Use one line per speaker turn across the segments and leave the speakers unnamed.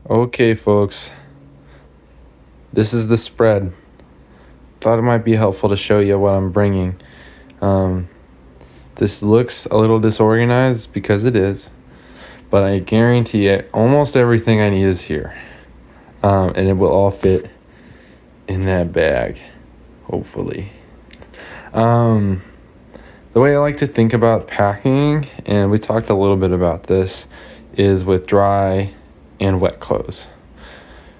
Okay, folks, this is the spread. Thought it might be helpful to show you what I'm bringing. This looks a little disorganized because it is, but I guarantee it, almost everything I need is here. And it will all fit in that bag, hopefully. The way I like to think about packing, and we talked a little bit about this, is with dry and wet clothes.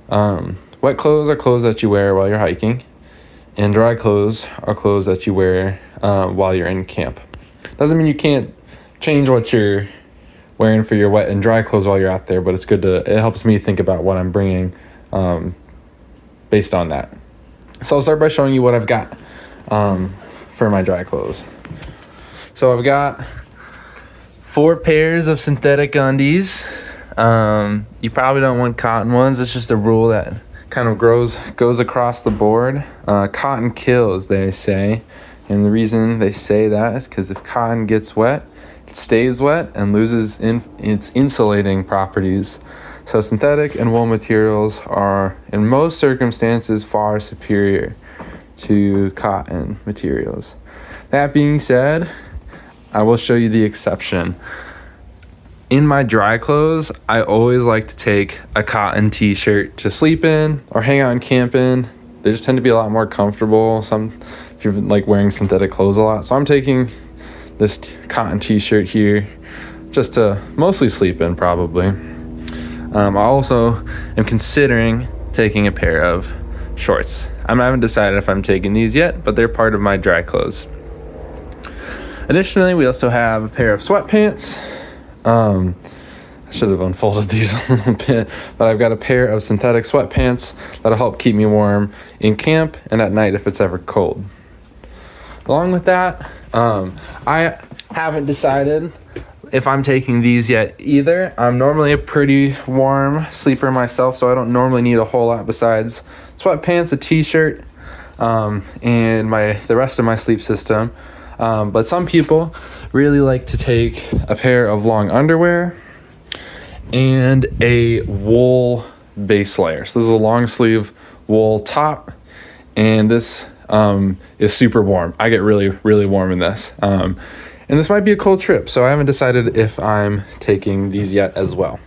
Wet clothes are clothes that you wear while you're hiking, and dry clothes are clothes that you wear while you're in camp. Doesn't mean you can't change what you're wearing for your wet and dry clothes while you're out there, but it helps me think about what I'm bringing based on that. So I'll start by showing you what I've got for my dry clothes. So I've got 4 pairs of synthetic undies. You probably don't want cotton ones. It's just a rule that kind of goes across the board. Cotton kills, they say. And the reason they say that is because if cotton gets wet, it stays wet and loses its insulating properties. So synthetic and wool materials are, in most circumstances, far superior to cotton materials. That being said, I will show you the exception. In my dry clothes, I always like to take a cotton t-shirt to sleep in or hang out and camp in. They just tend to be a lot more comfortable. If you're like wearing synthetic clothes a lot. So I'm taking this cotton t-shirt here just to mostly sleep in, probably. I also am considering taking a pair of shorts. I haven't decided if I'm taking these yet, but they're part of my dry clothes. Additionally, we also have a pair of sweatpants. I should have unfolded these a little bit, but I've got a pair of synthetic sweatpants that'll help keep me warm in camp and at night if it's ever cold. Along with that, I haven't decided if I'm taking these yet either. I'm normally a pretty warm sleeper myself, so I don't normally need a whole lot besides sweatpants, a t-shirt, and the rest of my sleep system. But some people really like to take a pair of long underwear and a wool base layer. So this is a long sleeve wool top, and this is super warm. I get really, really warm in this. And this might be a cold trip, so I haven't decided if I'm taking these yet as well.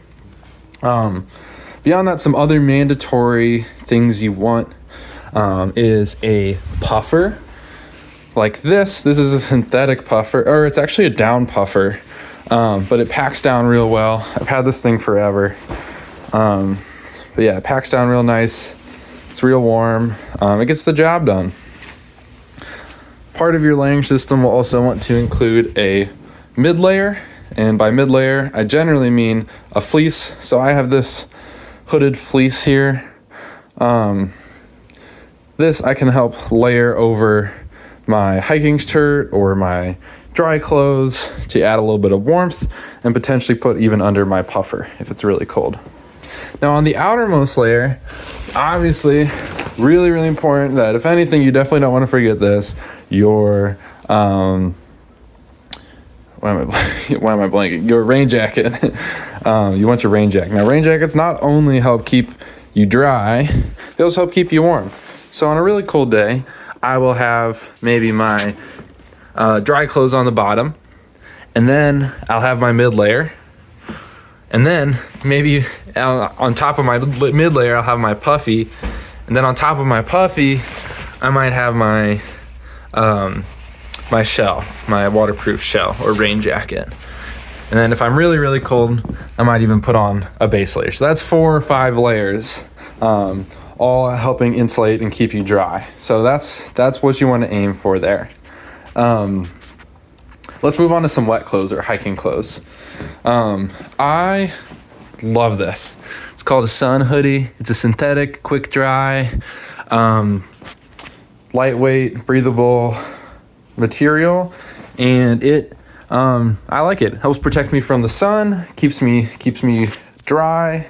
Beyond that, some other mandatory things you want is a puffer. Like this is a synthetic puffer, or it's actually a down puffer, but it packs down real well. I've had this thing forever. But yeah, it packs down real nice. It's real warm. It gets the job done. Part of your layering system will also want to include a mid layer, and by mid layer, I generally mean a fleece. So I have this hooded fleece here. This I can help layer over my hiking shirt or my dry clothes to add a little bit of warmth and potentially put even under my puffer if it's really cold. Now on the outermost layer, obviously really, really important that if anything, you definitely don't want to forget this, your why am I blanking? Your rain jacket. You want your rain jacket. Now rain jackets not only help keep you dry, they also help keep you warm. So on a really cold day, I will have maybe my dry clothes on the bottom, and then I'll have my mid layer, and then maybe on top of my mid layer I'll have my puffy, and then on top of my puffy I might have my my shell, my waterproof shell or rain jacket. And then if I'm really, really cold, I might even put on a base layer. So that's 4 or 5 layers, all helping insulate and keep you dry. So that's what you want to aim for there. Let's move on to some wet clothes or hiking clothes. I love this. It's called a sun hoodie. It's a synthetic, quick dry, lightweight, breathable material, and I like it. Helps protect me from the sun, keeps me dry.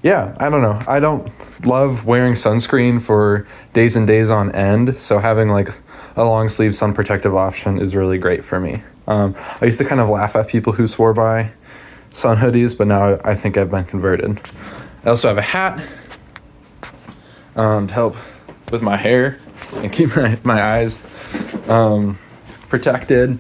Yeah, I don't know. I don't love wearing sunscreen for days and days on end, so having like a long sleeve sun protective option is really great for me. I used to kind of laugh at people who swore by sun hoodies, but now I think I've been converted. I also have a hat to help with my hair and keep my eyes protected.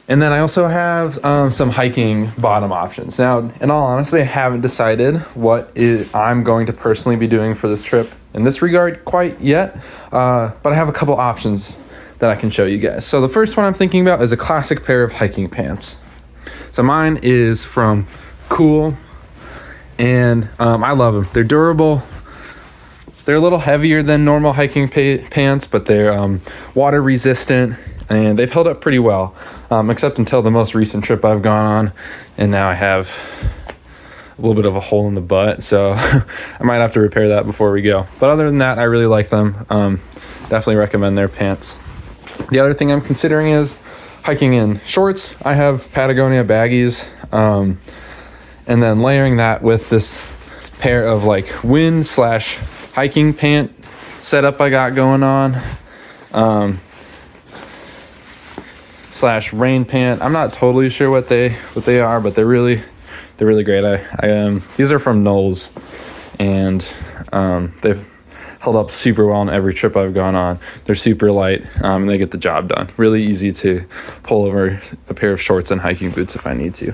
And then I also have some hiking bottom options. Now, in all honesty, I haven't decided what I'm going to personally be doing for this trip in this regard quite yet, but I have a couple options that I can show you guys. So the first one I'm thinking about is a classic pair of hiking pants. So mine is from Cool, and I love them. They're durable. They're a little heavier than normal hiking pants, but they're water resistant, and they've held up pretty well, except until the most recent trip I've gone on, and now I have a little bit of a hole in the butt, so I might have to repair that before we go. But other than that, I really like them. Definitely recommend their pants. The other thing I'm considering is hiking in shorts. I have Patagonia baggies, and then layering that with this pair of like wind / hiking pant setup I got going on, / rain pant. I'm not totally sure what they are, but they're really great. I these are from Knowles, and they've held up super well on every trip I've gone on. They're super light, and they get the job done. Really easy to pull over a pair of shorts and hiking boots if I need to.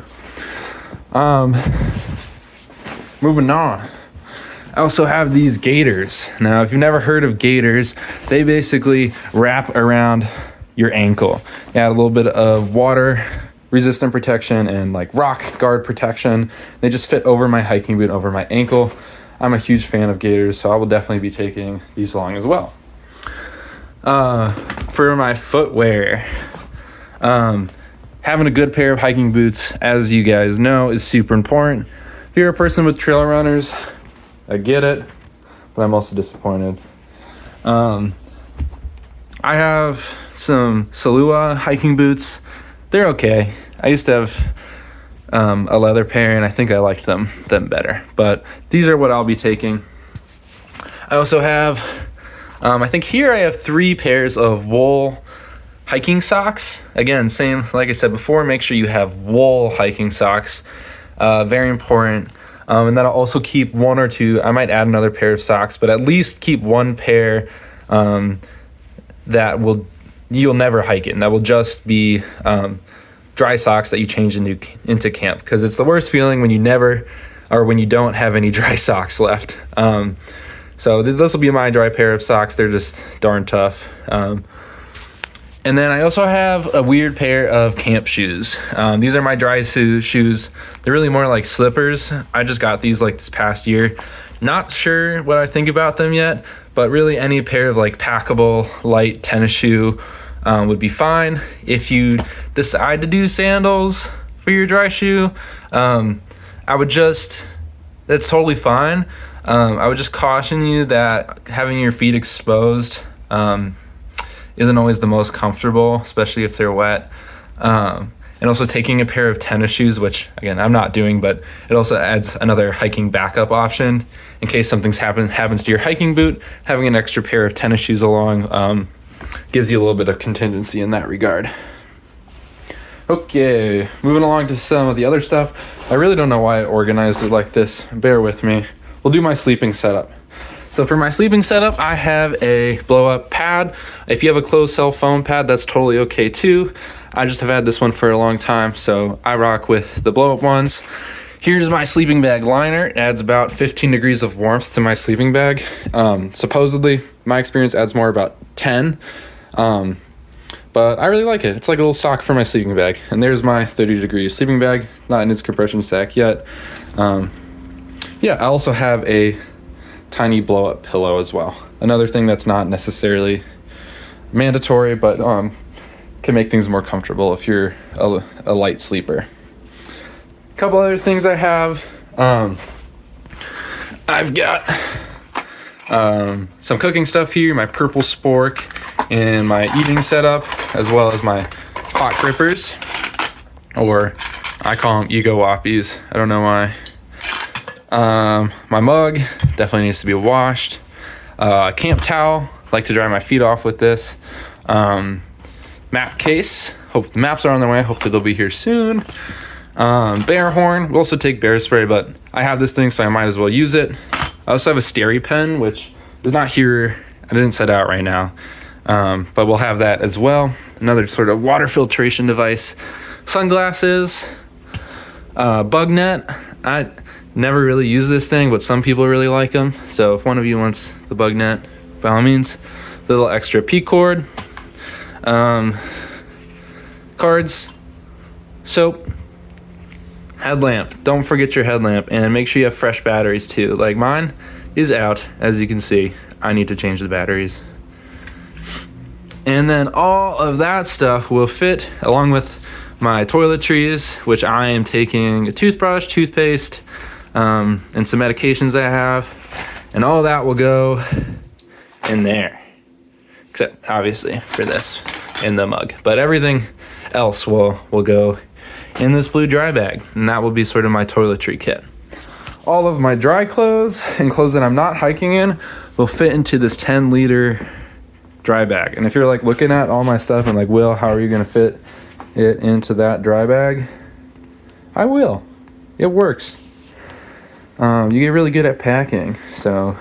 Moving on. I also have these gaiters. Now, if you've never heard of gaiters, they basically wrap around your ankle. They add a little bit of water resistant protection and like rock guard protection. They just fit over my hiking boot, over my ankle. I'm a huge fan of gaiters, so I will definitely be taking these along as well. For my footwear, having a good pair of hiking boots, as you guys know, is super important. If you're a person with trail runners, I get it, but I'm also disappointed. I have some Salua hiking boots. They're okay. I used to have a leather pair, and I think I liked them better. But these are what I'll be taking. I also have, I think here I have 3 pairs of wool hiking socks. Again, same like I said before, make sure you have wool hiking socks. Very important. And then I'll also keep 1 or 2. I might add another pair of socks, but at least keep 1 pair that you'll never hike in. That will just be dry socks that you change into camp, because it's the worst feeling when you don't have any dry socks left. So this will be my dry pair of socks. They're just darn tough. And then I also have a weird pair of camp shoes. These are my dry shoes. They're really more like slippers. I just got these like this past year. Not sure what I think about them yet, but really any pair of like packable light tennis shoe would be fine. If you decide to do sandals for your dry shoe, that's totally fine. I would just caution you that having your feet exposed isn't always the most comfortable, especially if they're wet. And also taking a pair of tennis shoes, which again, I'm not doing, but it also adds another hiking backup option. In case something happens to your hiking boot, having an extra pair of tennis shoes along gives you a little bit of contingency in that regard. Okay, moving along to some of the other stuff. I really don't know why I organized it like this. Bear with me. We'll do my sleeping setup. So for my sleeping setup, I have a blow-up pad. If you have a closed cell foam pad, that's totally okay too. I just have had this one for a long time, so I rock with the blow-up ones. Here's my sleeping bag liner. It adds about 15 degrees of warmth to my sleeping bag. Supposedly, my experience adds more about 10. But I really like it. It's like a little sock for my sleeping bag. And there's my 30-degree sleeping bag, not in its compression sack yet. I also have a tiny blow-up pillow as well. Another thing that's not necessarily mandatory, but can make things more comfortable if you're a light sleeper. A couple other things I have. I've got some cooking stuff here, my purple spork, and my eating setup, as well as my pot grippers, or I call them EWLPs. I don't know why. My mug definitely needs to be washed. Camp towel, like to dry my feet off with this. Map case, hope the maps are on their way. Hopefully they'll be here soon. Bear horn. We'll also take bear spray, but I have this thing, so I might as well use it. I also have a Steri pen, which is not here. I didn't set out right now, but we'll have that as well. Another sort of water filtration device. Sunglasses, bug net. I never really use this thing, but some people really like them. So if one of you wants the bug net, by all means. Little extra P cord, cards, soap, headlamp. Don't forget your headlamp, and make sure you have fresh batteries too. Like mine is out, as you can see. I need to change the batteries. And then all of that stuff will fit along with my toiletries, which I am taking a toothbrush, toothpaste, and some medications I have, and all that will go in there. Except obviously for this in the mug, but everything else will go in this blue dry bag, and that will be sort of my toiletry kit. All of my dry clothes and clothes that I'm not hiking in will fit into this 10-liter dry bag. And if you're like looking at all my stuff and like, Will, how are you gonna fit it into that dry bag? I will. It works. You get really good at packing, so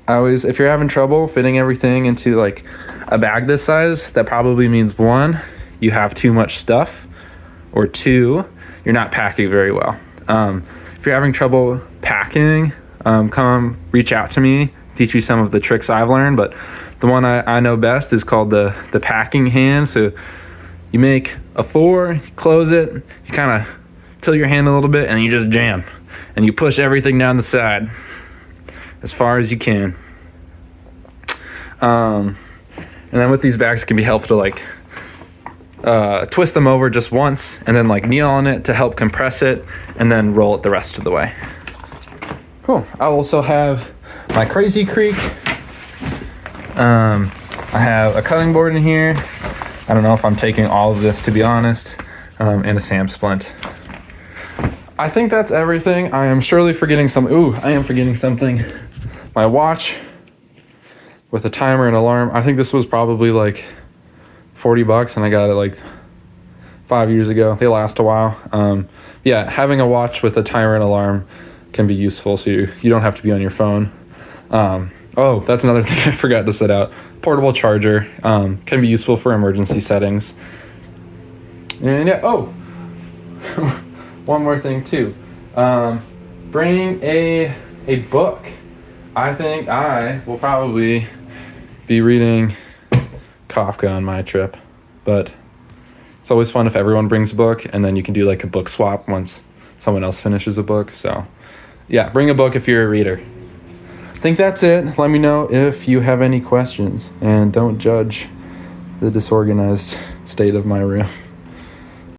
if you're having trouble fitting everything into like a bag this size, that probably means 1, you have too much stuff, or 2, you're not packing very well. If you're having trouble packing, come reach out to me, teach you some of the tricks I've learned, but the one I know best is called the packing hand. So you make a 4, you close it, you kind of tilt your hand a little bit, and you just jam, and you push everything down the side as far as you can. And then with these bags, it can be helpful to like twist them over just once, and then like kneel on it to help compress it, and then roll it the rest of the way. Cool. I also have my Crazy Creek. I have a cutting board in here. I don't know if I'm taking all of this, to be honest, and a Sam splint. I think that's everything. I am surely forgetting something. Ooh, I am forgetting something. My watch with a timer and alarm. I think this was probably like $40, and I got it like 5 years ago. They last a while. Yeah, having a watch with a timer and alarm can be useful, so you don't have to be on your phone. Oh, that's another thing I forgot to set out. Portable charger can be useful for emergency settings. And yeah, oh, one more thing too. Bring a book. I think I will probably be reading Kafka on my trip, but it's always fun if everyone brings a book, and then you can do like a book swap once someone else finishes a book. So yeah, bring a book if you're a reader. I think that's it. Let me know if you have any questions, and don't judge the disorganized state of my room.